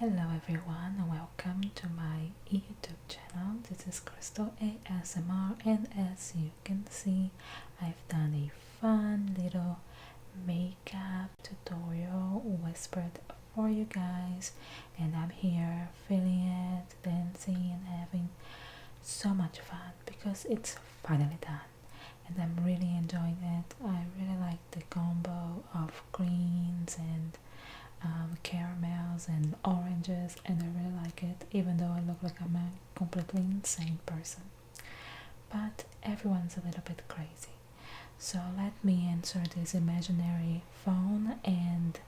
Hello everyone and welcome to my YouTube channel. This is Crystal ASMR, and as you can see I've done a fun little makeup tutorial whispered for you guys, and I'm here feeling it, dancing and having so much fun because it's finally done and I'm really enjoying it. I really like the combo of greens and caramels and oranges, and I really like it, even though I look like I'm a completely insane person. But everyone's a little bit crazy. So let me answer this imaginary phone and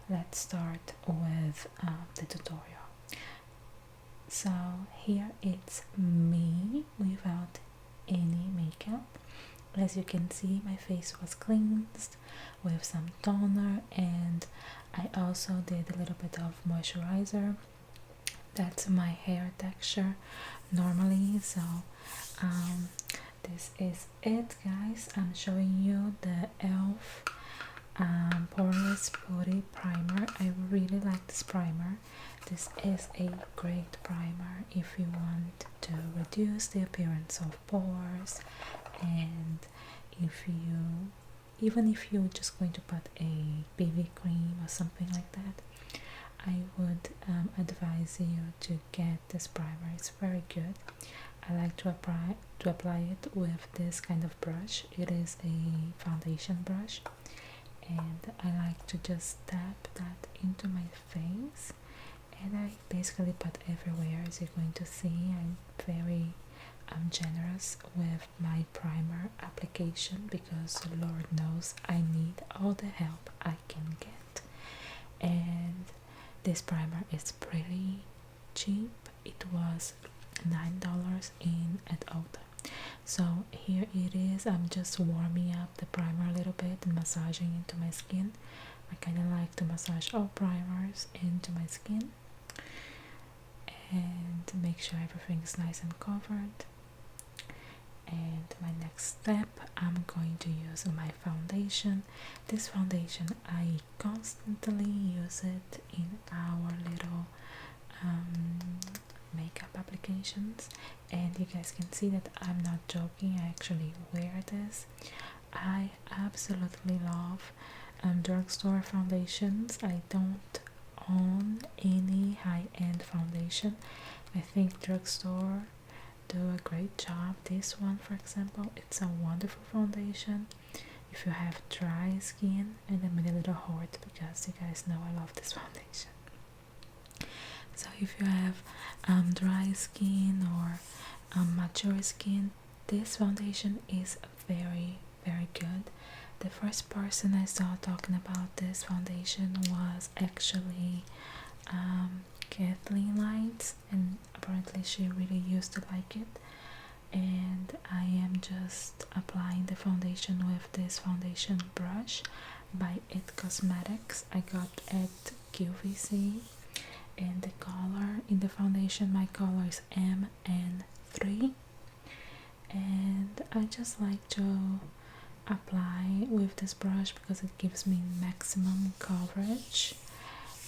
let's start with the tutorial. So here it's me without any makeup. As you can see, my face was cleansed with some toner, and I also did a little bit of moisturizer. That's my hair texture normally. So this is it, guys. I'm showing you the e.l.f. Poreless Putty Primer. I really like this primer. This is a great primer if you want to reduce the appearance of pores, and even if you're just going to put a BB cream or something like that, I would advise you to get this primer. It's very good. I like to apply it with this kind of brush. It is a foundation brush, and I like to just tap that into my face, and I basically put everywhere. As you're going to see, I'm generous with my primer application because Lord knows I need all the help I can get. And this primer is pretty cheap. It was $9 at Ulta. So here it is. I'm just warming up the primer a little bit and massaging into my skin. I kind of like to massage all primers into my skin and make sure everything is nice and covered. And my next step, I'm going to use my foundation. This foundation, I constantly use it in our little makeup applications, and you guys can see that I'm not joking. I actually wear this. I absolutely love drugstore foundations. I don't own any high-end foundation. I think drugstore do a great job. This one, for example, it's a wonderful foundation if you have dry skin, and I'm in a little heart because you guys know I love this foundation. So if you have dry skin or mature skin, this foundation is very good. The first person I saw talking about this foundation was actually Kathleen Lights, and apparently she really used to like it. And I am just applying the foundation with this foundation brush by It Cosmetics. I got at QVC, and the color in the foundation, my color is MN3, and I just like to apply with this brush because it gives me maximum coverage,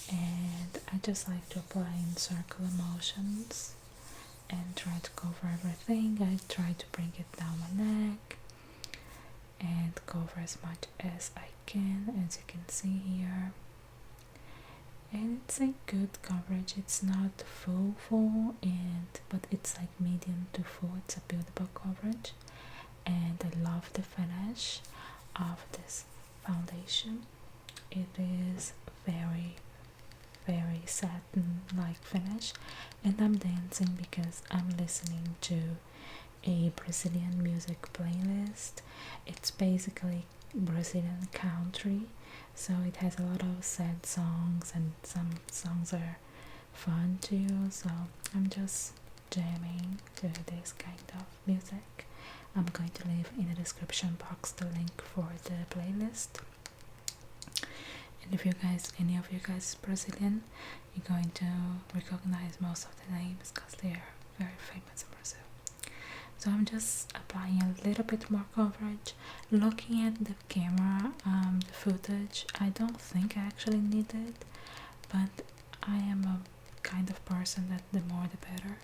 and I just like to apply in circular motions and try to cover everything. I try to bring it down my neck and cover as much as I can, as you can see here. And it's a good coverage. It's not full but it's like medium to full. It's a buildable coverage, and I love the finish of this foundation. It is very satin like finish, and I'm dancing because I'm listening to a Brazilian music playlist. It's basically Brazilian country, so it has a lot of sad songs and some songs are fun too. So I'm just jamming to this kind of music. I'm going to leave in the description box the link for the playlist. And if any of you guys is Brazilian, you're going to recognize most of the names because they are very famous in Brazil. So I'm just applying a little bit more coverage. Looking at the camera, the footage, I don't think I actually need it, but I am a kind of person that the more the better.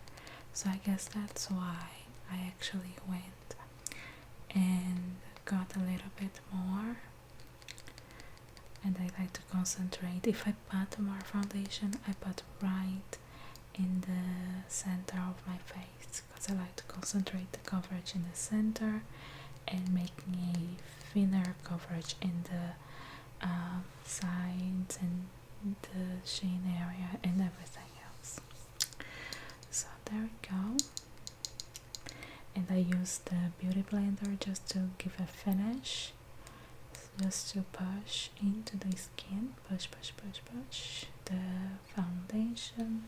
So I guess that's why I actually went and got a little bit more. And I like to concentrate. If I put more foundation, I put right in the center of my face, because I like to concentrate the coverage in the center and making a thinner coverage in the sides and the chin area and everything else. So there we go. And I use the beauty blender just to give a finish, just to push into the skin, push the foundation.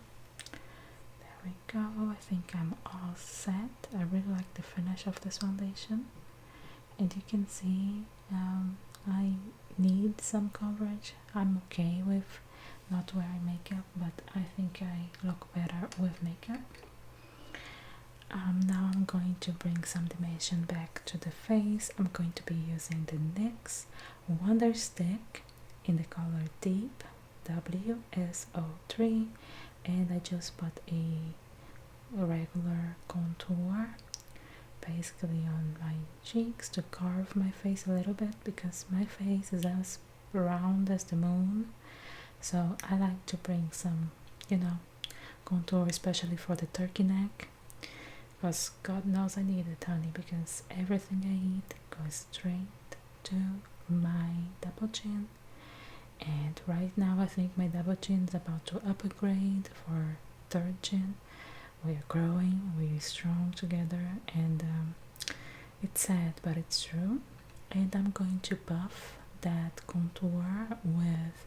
There we go. I think I'm all set. I really like the finish of this foundation, and you can see I need some coverage. I'm okay with not wearing makeup, but I think I look better with makeup. Now I'm going to bring some dimension back to the face. I'm going to be using the NYX Wonder Stick in the color Deep WSO3, and I just put a regular contour basically on my cheeks to carve my face a little bit, because my face is as round as the moon. So I like to bring some, contour, especially for the turkey neck, because God knows I need it, honey, because everything I eat goes straight to my double chin. And right now I think my double chin is about to upgrade for third chin. We are growing, we are strong together, and it's sad, but it's true. And I'm going to buff that contour with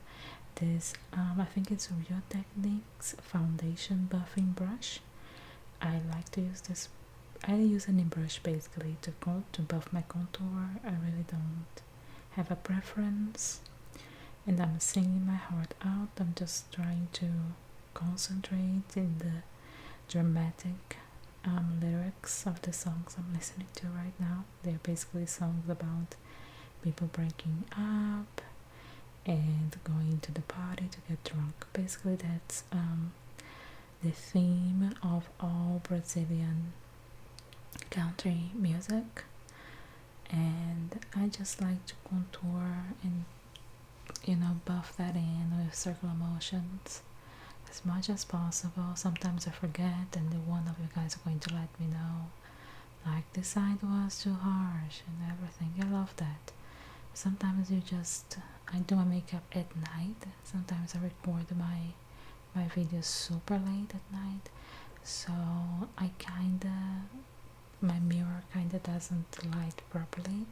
this, I think it's Real Techniques foundation buffing brush. I like to use this. I use any brush basically to buff my contour. I really don't have a preference, and I'm singing my heart out. I'm just trying to concentrate in the dramatic lyrics of the songs I'm listening to right now. They're basically songs about people breaking up and going to the party to get drunk. Basically, that's the theme of all Brazilian country music, and I just like to contour and buff that in with circular motions as much as possible. Sometimes I forget, and then one of you guys are going to let me know, like, this side was too harsh and everything. I love that. Sometimes I do my makeup at night. Sometimes I record my videos super late at night, so my mirror kinda doesn't light properly,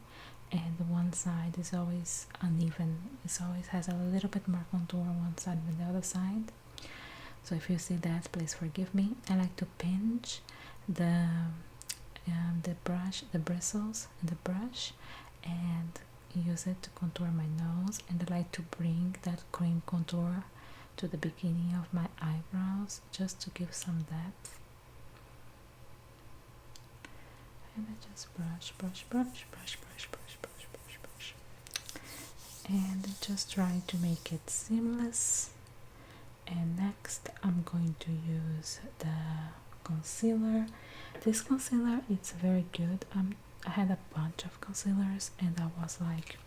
and one side is always uneven. It always has a little bit more contour on one side than the other side. So if you see that, please forgive me. I like to pinch the bristles in the brush, and use it to contour my nose, and I like to bring that cream contour to the beginning of my eyebrows just to give some depth. And I just brush, and just try to make it seamless. And next I'm going to use the concealer. This concealer, it's very good. I had a bunch of concealers, and I was like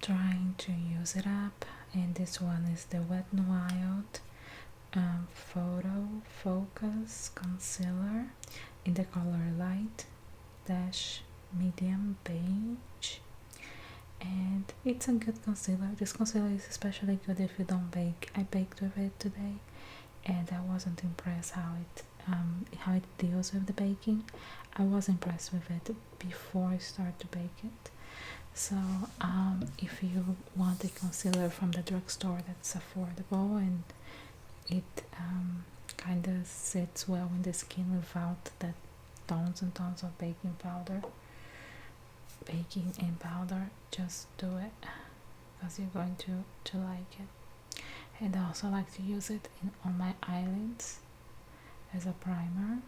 trying to use it up, and this one is the Wet n Wild Photo Focus Concealer in the color Light Dash Medium Beige, and it's a good concealer. This concealer is especially good if you don't bake. I baked with it today, and I wasn't impressed how it deals with the baking. I was impressed with it before I start to bake it. So if you want a concealer from the drugstore that's affordable and it kind of sits well in the skin without that tons and tons of baking in powder, just do it, because you're going to like it. And I also like to use it on my eyelids as a primer.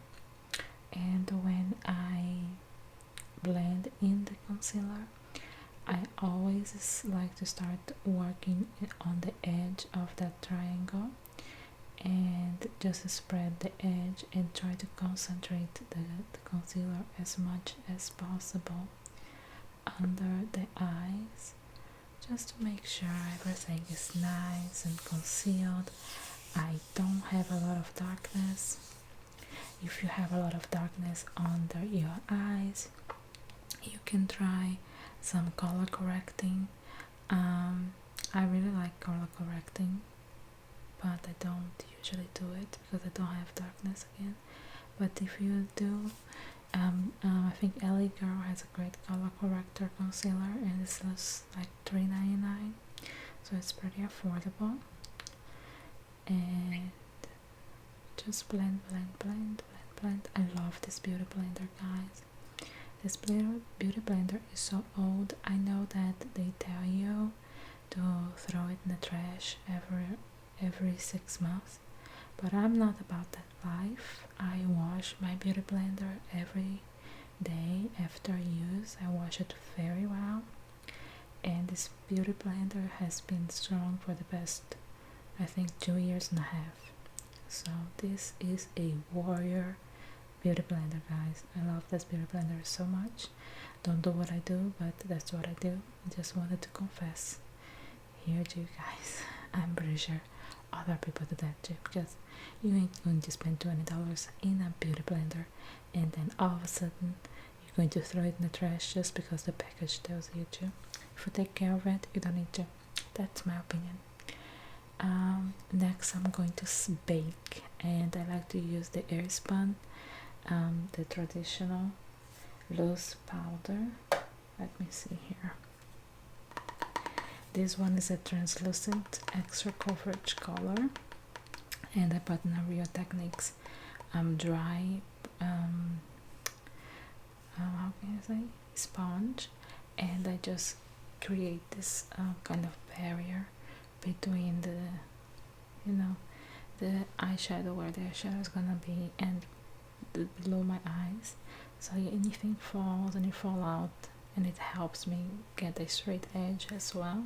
And when I blend in the concealer, I always like to start working on the edge of that triangle, and just spread the edge and try to concentrate the concealer as much as possible under the eyes, just to make sure everything is nice and concealed. I don't have a lot of darkness. If you have a lot of darkness under your eyes, you can try some color correcting. I really like color correcting, but I don't usually do it because I don't have darkness again. But if you do, I think LA Girl has a great color corrector concealer, and this is like $3.99, so it's pretty affordable. And just blend, blend, blend, blend, blend. I love this beauty blender, guys. This beauty blender is so old. I know that they tell you to throw it in the trash every 6 months, but I'm not about that life. I wash my beauty blender every day after use. I wash it very well, and this beauty blender has been strong for the past, I think, 2.5 years. So this is a warrior beauty blender, guys. I love this beauty blender so much. Don't do what I do, but that's what I do. I just wanted to confess here to you guys. I'm pretty sure other people do that too, because you ain't going to spend $20 in a beauty blender and then all of a sudden you're going to throw it in the trash just because the package tells you to. If you take care of it, you don't need to. That's my opinion. Next I'm going to bake, and I like to use the air spun, the traditional loose powder. Let me see here. This one is a translucent extra coverage color, and I put in a Real Techniques dry how can I say, sponge, and I just create this kind of barrier between the the eyeshadow, where the eyeshadow is gonna be, and below my eyes, so anything falls and it fall out, and it helps me get a straight edge as well.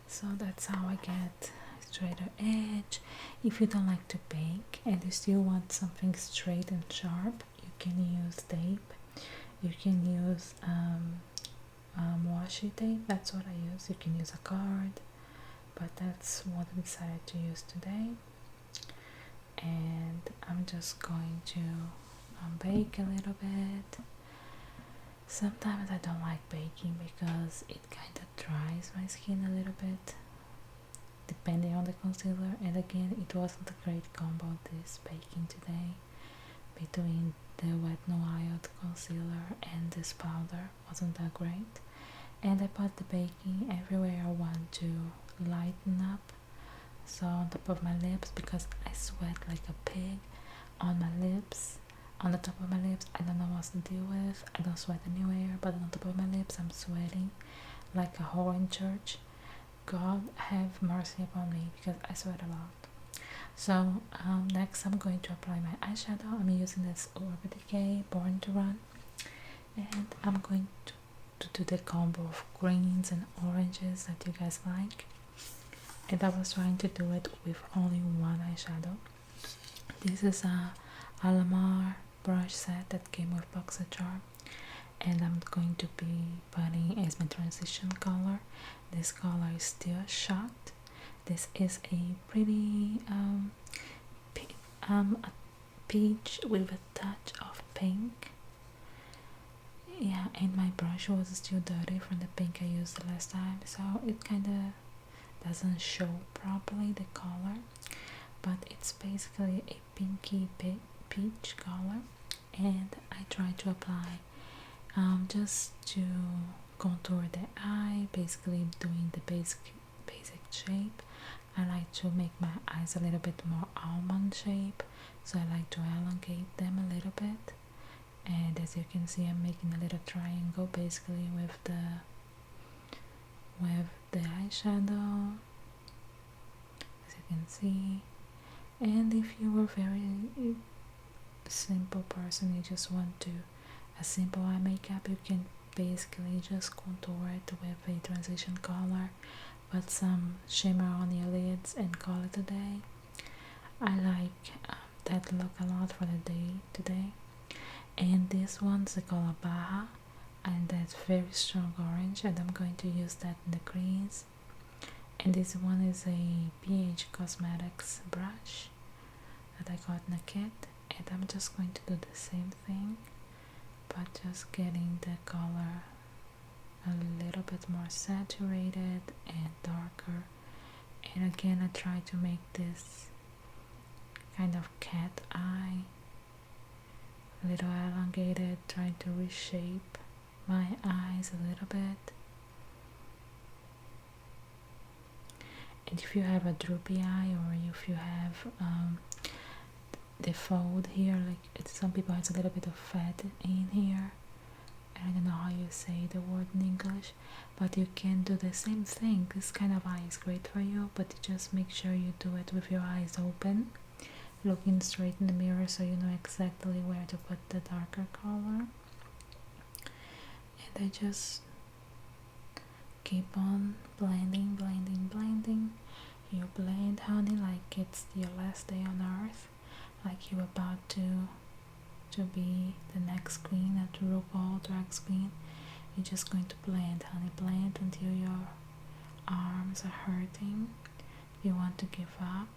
So that's how I get a straighter edge. If you don't like to bake and you still want something straight and sharp, you can use tape. You can use washi tape. That's what I use. You can use a card, but that's what I decided to use today. And I'm just going to bake a little bit. Sometimes I don't like baking because it kind of dries my skin a little bit, depending on the concealer. And again, it wasn't a great combo, this baking today, between the Wet n Wild concealer and this powder. Wasn't that great. And I put the baking everywhere I want to lighten up. So on top of my lips, because I sweat like a pig on my lips, on the top of my lips, I don't know what to deal with. I don't sweat anywhere, but on top of my lips I'm sweating like a whore in church. God have mercy upon me, because I sweat a lot. So next I'm going to apply my eyeshadow. I'm using this Urban Decay Born to Run, and I'm going to do the combo of greens and oranges that you guys like. And I was trying to do it with only one eyeshadow. This is a Alamar brush set that came with BoxyCharm, and I'm going to be putting as my transition color. This color is Still Shot. This is a pretty a peach with a touch of pink. Yeah, and my brush was still dirty from the pink I used the last time, so it kind of doesn't show properly the color, but it's basically a pinky peach color. And I try to apply just to contour the eye, basically doing the basic shape. I like to make my eyes a little bit more almond shape, so I like to elongate them a little bit. And as you can see, I'm making a little triangle basically with the eyeshadow, as you can see. And if you were very simple person, you just want to a simple eye makeup, you can basically just contour it with a transition color, put some shimmer on your lids, and call it a day. I like that look a lot for the day today. And this one's the color Baja, and that's very strong orange, and I'm going to use that in the crease. And this one is a PH Cosmetics brush that I got in a kit, and I'm just going to do the same thing, but just getting the color a little bit more saturated and darker. And again, I try to make this kind of cat eye, a little elongated, trying to reshape my eyes a little bit. And if you have a droopy eye, or if you have the fold here, like some people has a little bit of fat in here, I don't know how you say the word in English, but you can do the same thing. This kind of eye is great for you, but just make sure you do it with your eyes open, looking straight in the mirror, so you know exactly where to put the darker color. And I just keep on blending, blending, blending. You blend, honey, like it's your last day on earth, like you're about to be the next queen at RuPaul Drag Queen. You're just going to blend, honey, blend until your arms are hurting. If you want to give up,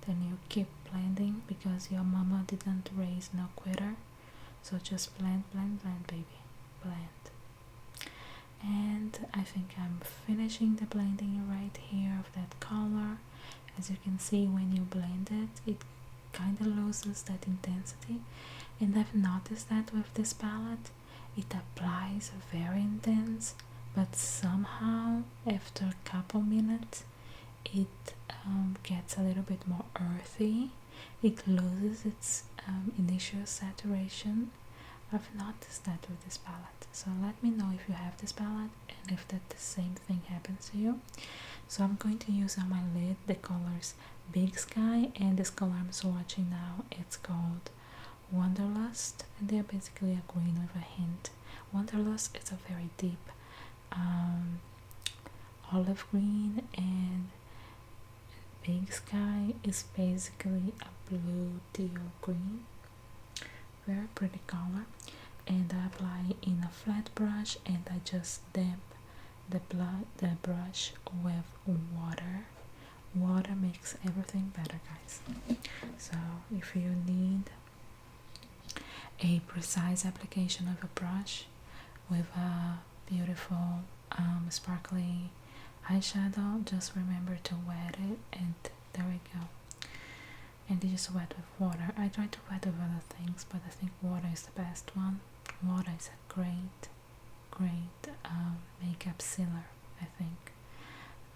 then you keep blending, because your mama didn't raise no quitter. So just blend, blend, blend, baby, blend. And I think I'm finishing the blending right here of that color. As you can see, when you blend it, it kind of loses that intensity. And I've noticed that with this palette, it applies very intense, but somehow after a couple minutes it gets a little bit more earthy. It loses its initial saturation. I've noticed that with this palette, so let me know if you have this palette and if that the same thing happens to you. So I'm going to use on my lid the colors Big Sky, and this color I'm swatching now, it's called Wanderlust, and they're basically a green with a hint. Wanderlust is a very deep olive green, and Big Sky is basically a blue teal green. Very pretty color. And I apply in a flat brush, and I just damp the brush with water. Water makes everything better, guys. So if you need a precise application of a brush with a beautiful sparkly eyeshadow, just remember to wet it, and there we go. And you just wet with water. I try to wet with other things, but I think water is the best one. Water is a great makeup sealer, I think.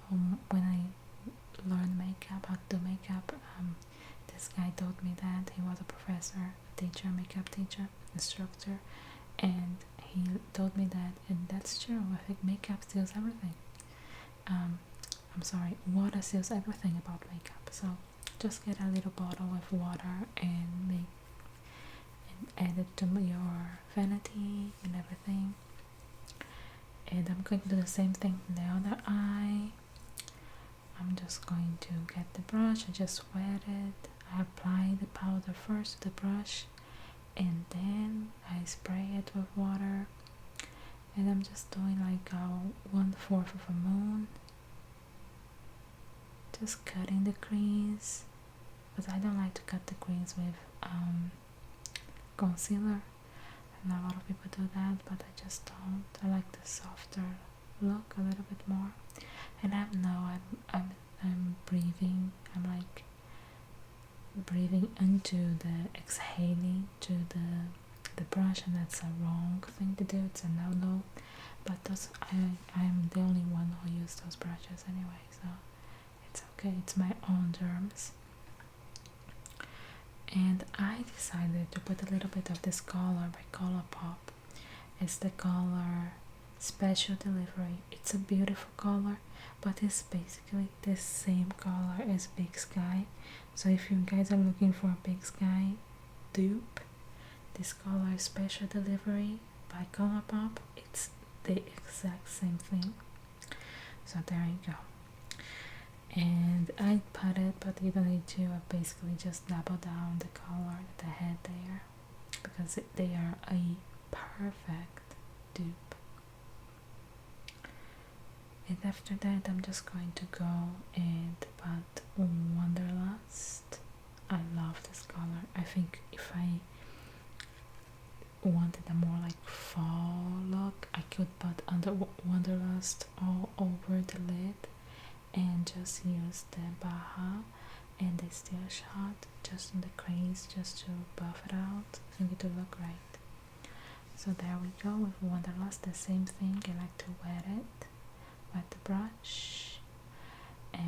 When I learned makeup, how to do makeup, this guy told me that. He was a professor, a teacher, makeup teacher, instructor, and he told me that, and that's true. I think makeup seals everything. I'm sorry, water seals everything about makeup. So just get a little bottle of water and add it to your vanity and everything. And I'm going to do the same thing in the other eye. I'm just going to get the brush, I just wet it, I apply the powder first to the brush, and then I spray it with water, and I'm just doing like a 1/4 of a moon, just cutting the crease, but I don't like to cut the crease with concealer. I know a lot of people do that, but I just don't. I like the softer look a little bit more. And I'm breathing. I'm like breathing into the exhaling to the brush, and that's a wrong thing to do. It's a no. But I'm the only one who uses those brushes anyway, so it's okay. It's my own germs. And I decided to put a little bit of this color by Colourpop. It's the color Special Delivery. It's a beautiful color, but it's basically the same color as Big Sky. So if you guys are looking for a Big Sky dupe, this color is Special Delivery by Colourpop. It's the exact same thing. So there you go. And I put it, but you don't need to. I basically just double down the color that I had there, because they are a perfect dupe. And after that, I'm just going to go and put Wanderlust. I love this color. I think if I wanted a more like fall look, I could put under Wanderlust all over the lid and just use the Baja and the still shot just in the crease, just to buff it out. I think it will look great. So there we go with Wanderlust. The same thing, I like to wet it with the brush, and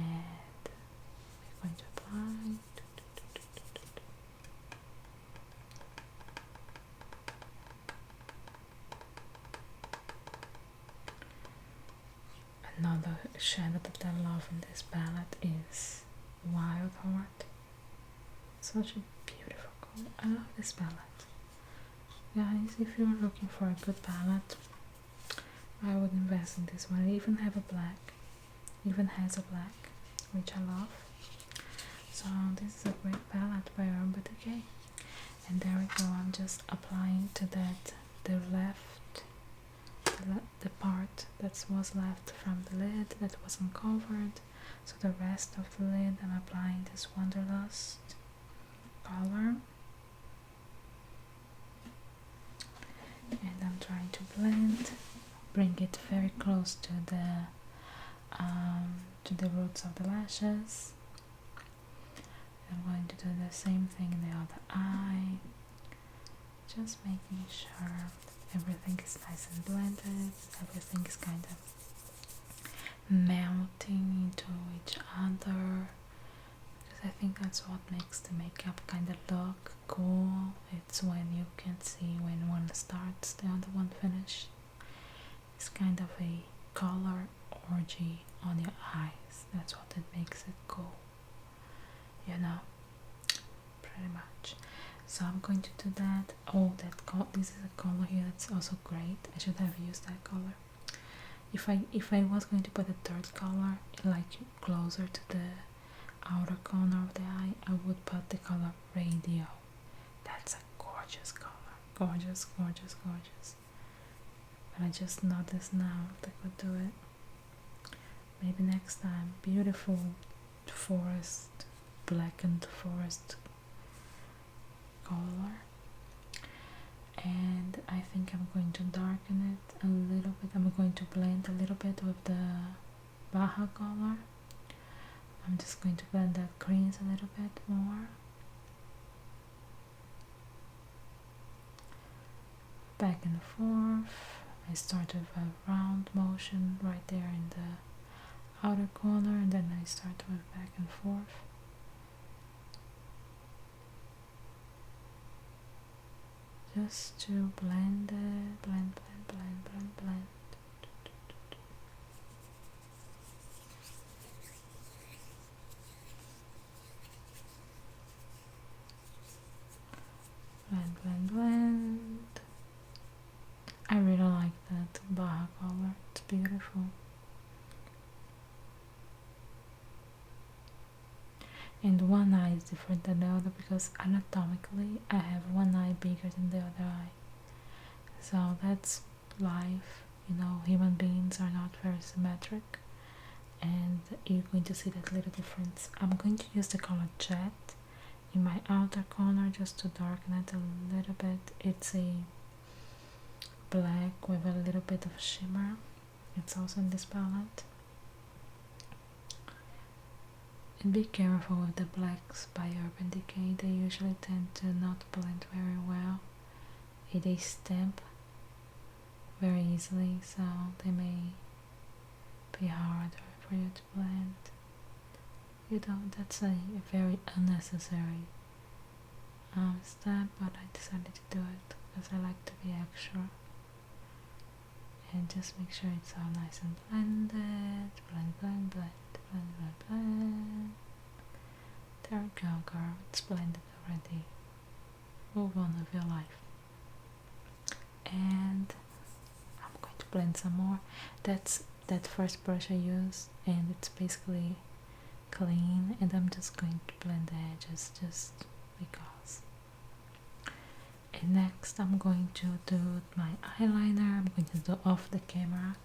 we're going to apply. Another shadow that I love in this palette is Wild Heart. Such a beautiful color. I love this palette. Guys, if you're looking for a good palette, I would invest in this one. It even have a black. It even has a black, which I love. So this is a great palette by Urban Decay. And there we go. I'm just applying to that the part that was left from the lid that wasn't covered. So the rest of the lid, I'm applying this Wanderlust color, and I'm trying to blend, bring it very close to the roots of the lashes. I'm going to do the same thing in the other eye, just making sure everything is nice and blended, everything is kind of melting into each other, because I think that's what makes the makeup kind of look cool. It's when you can see when one starts, the other one finished. It's kind of a color orgy on your eyes. That's what it makes it cool, you know, pretty much. So I'm going to do that. Oh, this is a color here that's also great. I should have used that color. If I was going to put a third color like closer to the outer corner of the eye, I would put the color Radio. That's a gorgeous color. Gorgeous, gorgeous, gorgeous. But I just noticed now that I could do it. Maybe next time. Beautiful forest, blackened forest color. And I think I'm going to darken it a little bit. I'm going to blend a little bit with the Baja color. I'm just going to blend that crease a little bit more. Back and forth. I start with a round motion right there in the outer corner, and then I start with back and forth. Just to blend it, blend. Blend. I really like that Baja color. It's beautiful. And one eye is different than the other because anatomically I have one eye bigger than the other eye. So that's life, you know, human beings are not very symmetric, and you're going to see that little difference. I'm going to use the color Jet in my outer corner just to darken it a little bit. It's a black with a little bit of shimmer. It's also in this palette. And be careful with the blacks by Urban Decay. They usually tend to not blend very well. They stamp very easily, so they may be harder for you to blend. That's a very unnecessary step, but I decided to do it because I like to be extra. And just make sure it's all nice and blended. Blend. There we go, girl. It's blended already. Move on with your life. And I'm going to blend some more. That's that first brush I used, and it's basically clean, and I'm just going to blend the edges just because. And next I'm going to do my eyeliner. I'm going to do off the camera,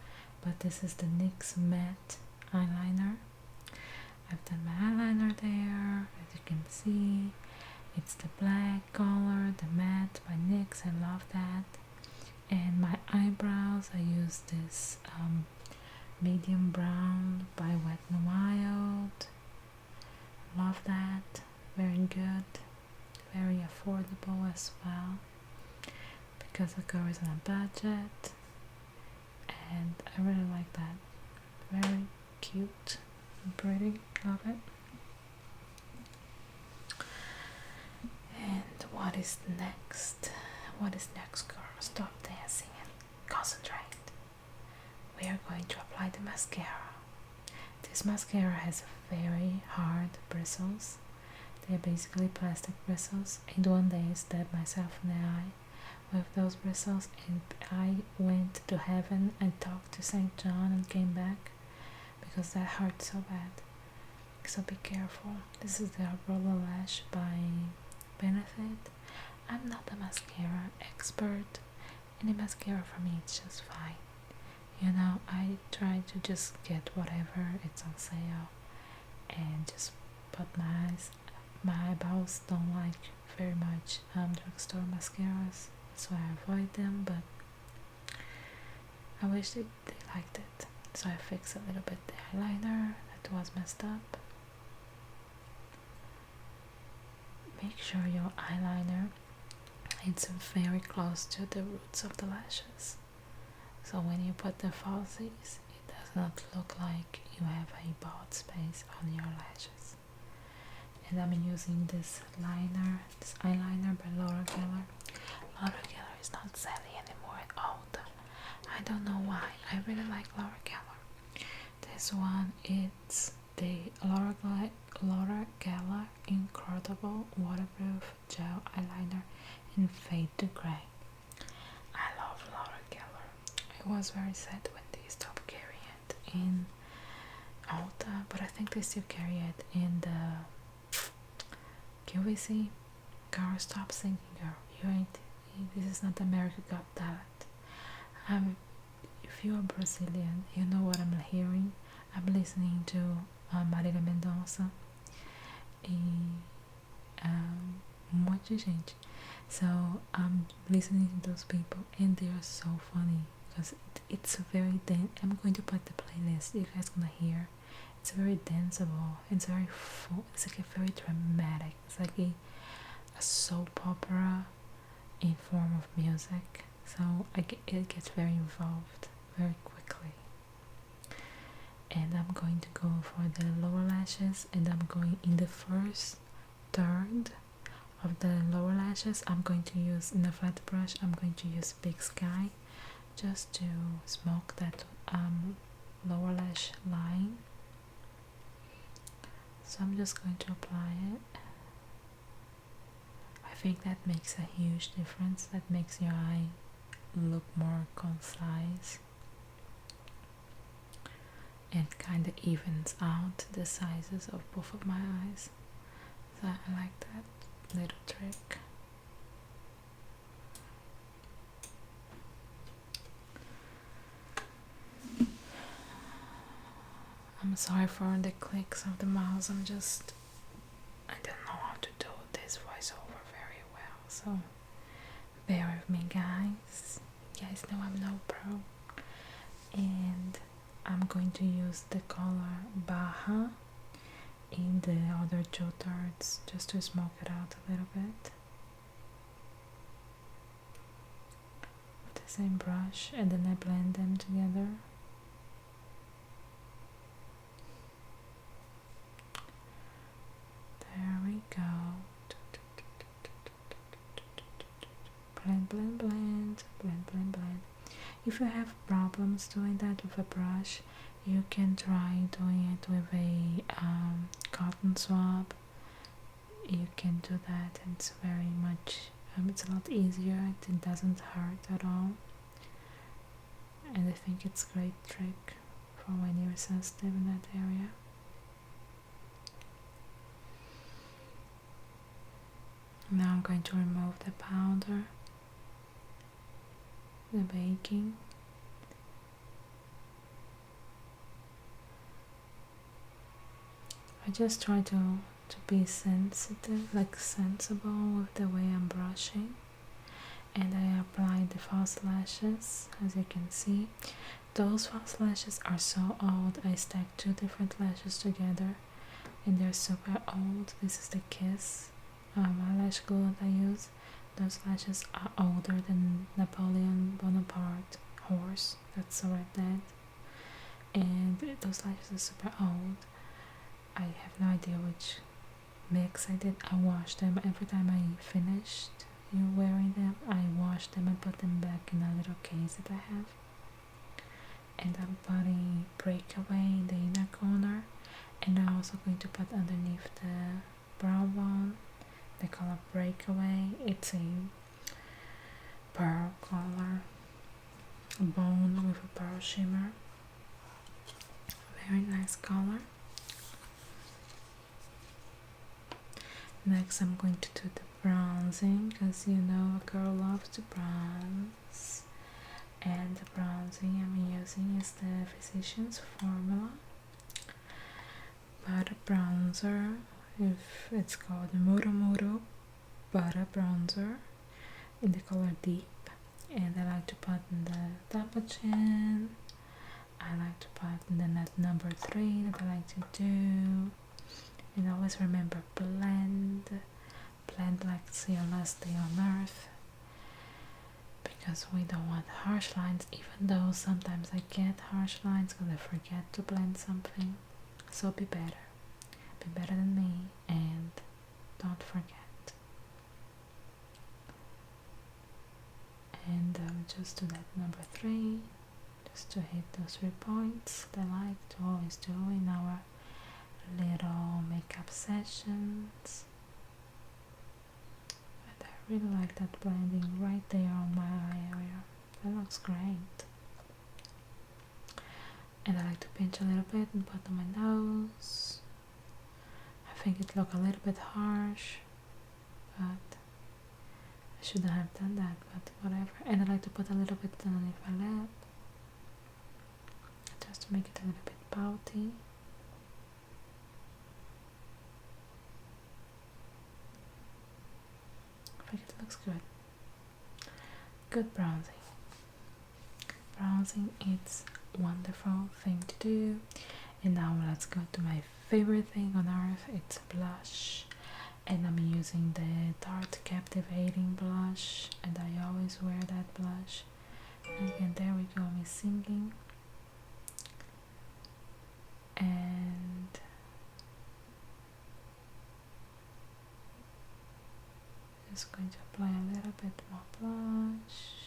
but this is the NYX matte eyeliner. I've done my eyeliner there, as you can see. It's the black color, the matte by NYX, I love that. And my eyebrows, I use this medium brown by Wet n Wild. Love that, very good, very affordable as well, because the girl is on a budget, and I really like that. Very cute and pretty, love it. And what is next? What is next, girl? Stop dancing and concentrate. We are going to apply the mascara. This mascara has very hard bristles. They're basically plastic bristles, and one day I stabbed myself in the eye with those bristles, and I went to heaven and talked to St. John and came back because that hurt so bad. So be careful. This is the Roller Lash by Benefit. I'm not a mascara expert. Any mascara for me it's just fine. You know, I try to just get whatever it's on sale and just put my eyes. My eyeballs don't like very much drugstore mascaras, so I avoid them, but I wish they liked it. So I fixed a little bit the eyeliner that was messed up. Make sure your eyeliner is very close to the roots of the lashes, so when you put the falsies, it does not look like you have a bald space on your lashes. And I'm using this eyeliner by Laura Geller. Laura Geller is not selling anymore at all. I don't know why. I really like Laura Geller. This one, it's the Laura Geller Incredible Waterproof Gel Eyeliner in Fade to Grey. I love Laura Geller. I was very sad when they stopped carrying it in Ulta, but I think they still carry it in the QVC. Girl, stop singing, girl. You ain't. This is not America Got Talent. If you are Brazilian, you know what I'm hearing. I'm listening to Marília Mendonça e monte de gente. So I'm listening to those people, and they are so funny because it's very dense. I'm going to put the playlist. You guys gonna hear. It's very danceable. It's very full. It's like a very dramatic. It's like a soap opera in form of music. So it gets very involved very quickly. And I'm going to go for the lower lashes, and I'm going in the first third of the lower lashes. I'm going to use, in a flat brush, I'm going to use Big Sky just to smoke that lower lash line. So I'm just going to apply it. I think that makes a huge difference. That makes your eye look more concise and kind of evens out the sizes of both of my eyes. So I like that little trick. I'm sorry for the clicks of the mouse. I don't know how to do this voiceover very well, so bear with me, guys. You guys know I'm no pro. And I'm going to use the color Baja in the other two thirds just to smoke it out a little bit with the same brush, and then I blend them together. There we go. Blend, blend, blend, blend, blend, blend. If you have problems doing that with a brush, you can try doing it with a cotton swab. You can do that, and it's very much, it's a lot easier. It doesn't hurt at all, and I think it's a great trick for when you're sensitive in that area. Now I'm going to remove the powder, the baking. I just try to be sensitive, like sensible with the way I'm brushing. And I apply the false lashes, as you can see. Those false lashes are so old. I stacked 2 different lashes together and they're super old. This is the Kiss eyelash glue that I use. Those lashes are older than Napoleon Bonaparte horse that's already dead. And those lashes are super old. I have no idea which mix I did. I washed them every time I finished wearing them. I washed them and put them back in a little case that I have. And I'm putting Breakaway in the inner corner, and I'm also going to put underneath the brow bone the color Breakaway. It's a pearl color bone with a pearl shimmer. Very nice color. Next I'm going to do the bronzing, because you know a girl loves to bronze. And the bronzing I'm using is the Physicians Formula Butter Bronzer. If it's called Muro Muro Butter Bronzer in the color Deep. And I like to put in the double chin. I like to put in the net number 3 that I like to do. And always remember, blend like it's your last day on earth, because we don't want harsh lines, even though sometimes I get harsh lines because I forget to blend something. So be better than me and don't forget. And just do that number 3, just to hit those 3 points that I like to always do in our little makeup sessions. And I really like that blending right there on my eye area. That looks great. And I like to pinch a little bit and put on my nose. I think it looked a little bit harsh, but I shouldn't have done that, but whatever. And I like to put a little bit underneath my lip, just to make it a little bit pouty. I think it looks good. Good bronzing. Bronzing is a wonderful thing to do. And now let's go to my favorite thing on earth. It's blush. And I'm using the Tarte Captivating blush. And I always wear that blush. And again, there we go, me singing. And just going to apply a little bit more blush.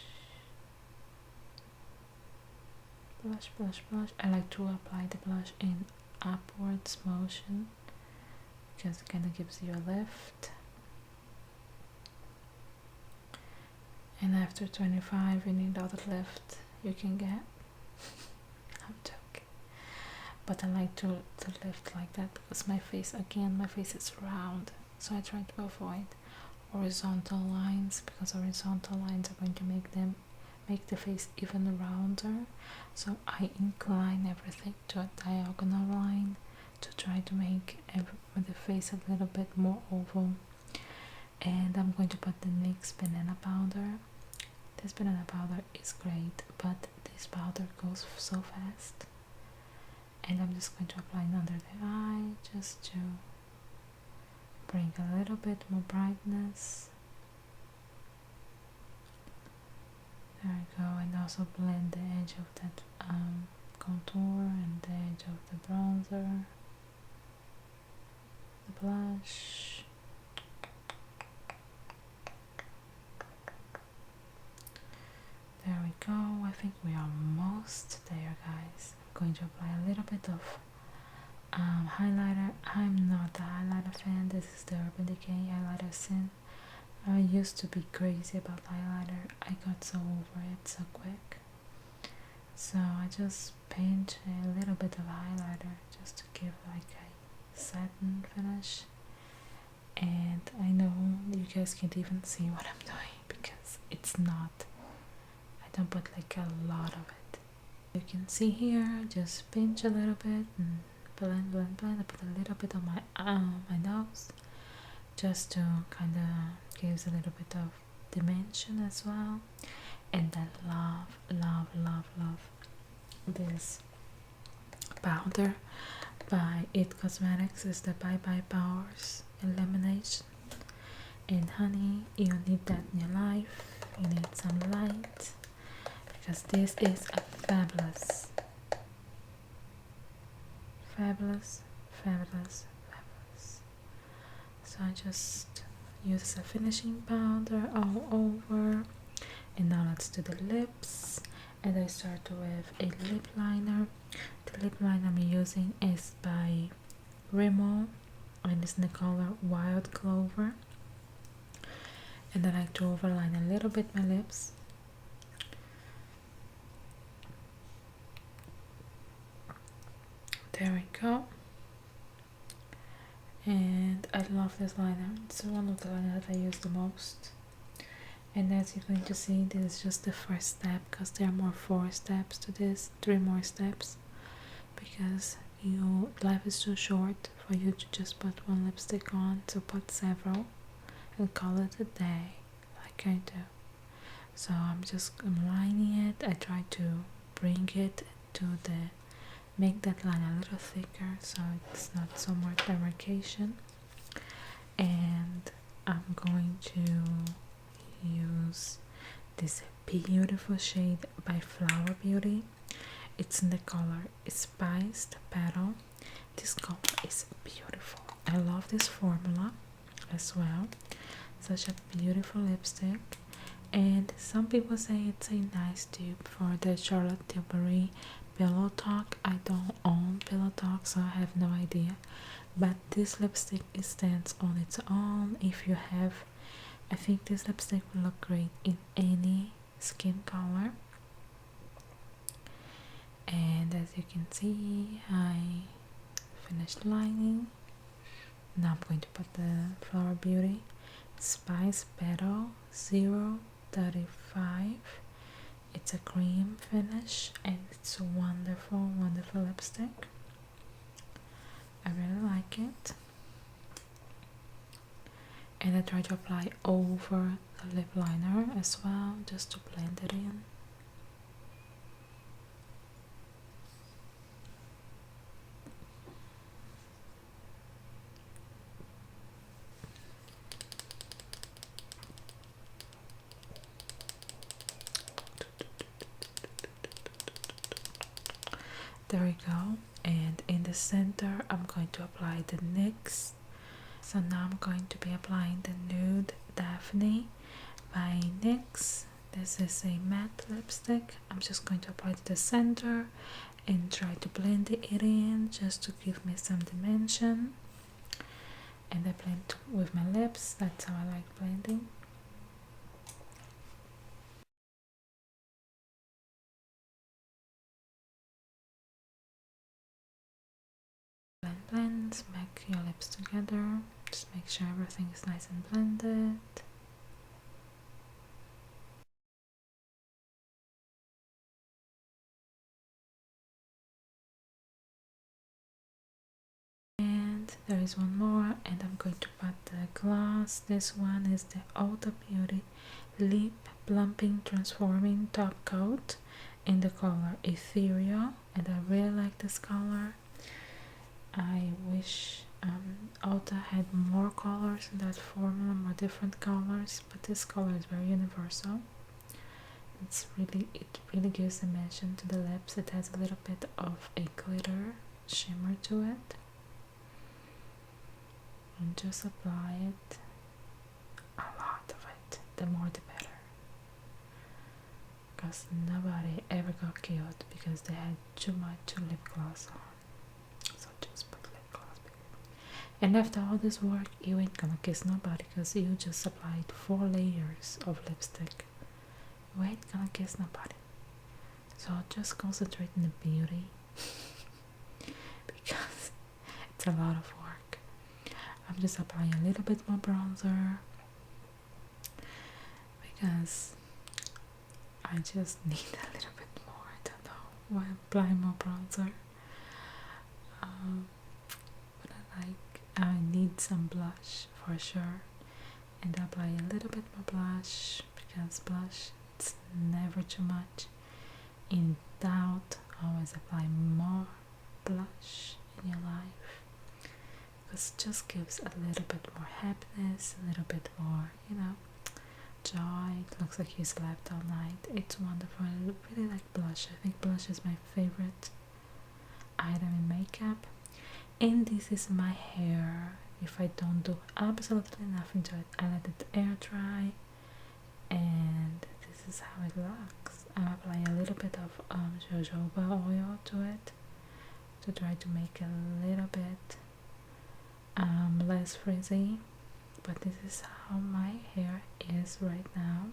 Blush. I like to apply the blush in upwards motion because it kind of gives you a lift. And after 25 you need all the lift you can get. I'm joking. But I like to lift like that because my face is round. So I try to avoid horizontal lines, because horizontal lines are going to make the face even rounder. So I incline everything to a diagonal line to try to make the face a little bit more oval. And I'm going to put the NYX banana powder. This banana powder is great, but this powder goes so fast. And I'm just going to apply it under the eye just to bring a little bit more brightness. There we go, and also blend the edge of that contour and the edge of the bronzer, the blush. There we go. I think we are almost there, guys. I'm going to apply a little bit of highlighter. I'm not a highlighter fan. This is the Urban Decay highlighter Sin. I used to be crazy about highlighter. I got so over it so quick. So I just paint a little bit of highlighter just to give like a satin finish. And I know you guys can't even see what I'm doing because it's not, I don't put like a lot of it. You can see here, just pinch a little bit and blend, blend, blend. I put a little bit on my nose just to kind of gives a little bit of dimension as well. And I love, love, love, love this powder by It Cosmetics. Is the Bye Bye Powers Elimination. And honey, you need that in your life. You need some light because this is a fabulous, fabulous, fabulous, fabulous. So I just use a finishing powder all over. And now let's do the lips. And I start with a lip liner. The lip liner I'm using is by Rimmel and it's in the color Wild Clover. And I like to overline a little bit my lips. There we go. And I love this liner. It's one of the liners that I use the most. And as you're going to see, this is just the first step because there are more 4 steps to this, 3 more steps, because life is too short for you to just put one lipstick on, so put several and call it a day like I do. So I'm lining it. I try to bring it to make that line a little thicker so it's not so much demarcation. And I'm going to use this beautiful shade by Flower Beauty. It's in the color Spiced Petal. This color is beautiful. I love this formula as well. Such a beautiful lipstick. And some people say it's a nice dupe for the Charlotte Tilbury Pillow Talk. I don't own Pillow Talk, so I have no idea. But this lipstick stands on its own. If you have, I think this lipstick will look great in any skin color. And as you can see, I finished lining. Now I'm going to put the Flower Beauty Spice Petal 035. It's a cream finish and it's a wonderful, wonderful lipstick. I really like it. And I try to apply over the lip liner as well, just to blend it in. There we go. And in the center, I'm going to apply the NYX. So now I'm going to be applying the Nude Daphne by NYX. This is a matte lipstick. I'm just going to apply to the center and try to blend it in just to give me some dimension. And I blend with my lips. That's how I like blending. Blend, smack your lips together. Just make sure everything is nice and blended. And there is one more, and I'm going to put the gloss. This one is the Ulta Beauty Lip Plumping Transforming Top Coat in the color Ethereal, and I really like this color. I wish Ulta had more colors in that formula, more different colors, but this color is very universal. It really gives dimension to the lips. It has a little bit of a glitter shimmer to it. And just apply it, a lot of it, the more the better. Because nobody ever got killed because they had too much lip gloss on. So just put lip gloss, baby. And after all this work, you ain't gonna kiss nobody because you just applied 4 layers of lipstick. You ain't gonna kiss nobody. So just concentrate on the beauty because it's a lot of work. I'm just applying a little bit more bronzer because I just need a little bit more. I don't know why I'm applying more bronzer. But I need some blush for sure, and apply a little bit more blush because blush, it's never too much. In doubt, always apply more blush in your life, because it just gives a little bit more happiness, a little bit more, joy. It looks like you slept all night. It's wonderful. I really like blush. I think blush is my favorite item in makeup. And this is my hair. If I don't do absolutely nothing to it, I let it air dry, and this is how it looks. I apply a little bit of jojoba oil to it to try to make it a little bit less frizzy. But this is how my hair is right now.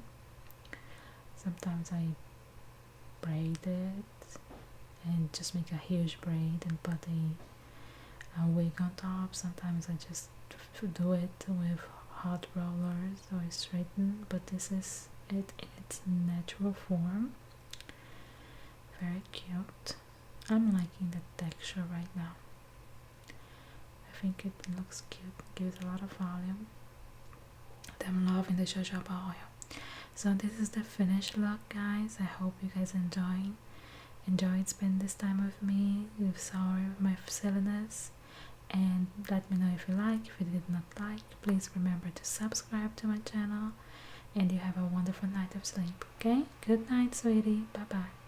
Sometimes I braid it and just make a huge braid and put a wig on top. Sometimes I just do it with hot rollers or straighten, but this is it in its natural form. Very cute. I'm liking the texture right now. I think it looks cute, gives a lot of volume. I'm loving the jojoba oil. So this is the finished look, guys. I hope you guys enjoyed spending this time with me. You're sorry with my silliness, and let me know if you like. If you did not like, please remember to subscribe to my channel, and you have a wonderful night of sleep. Okay, good night, sweetie. Bye bye.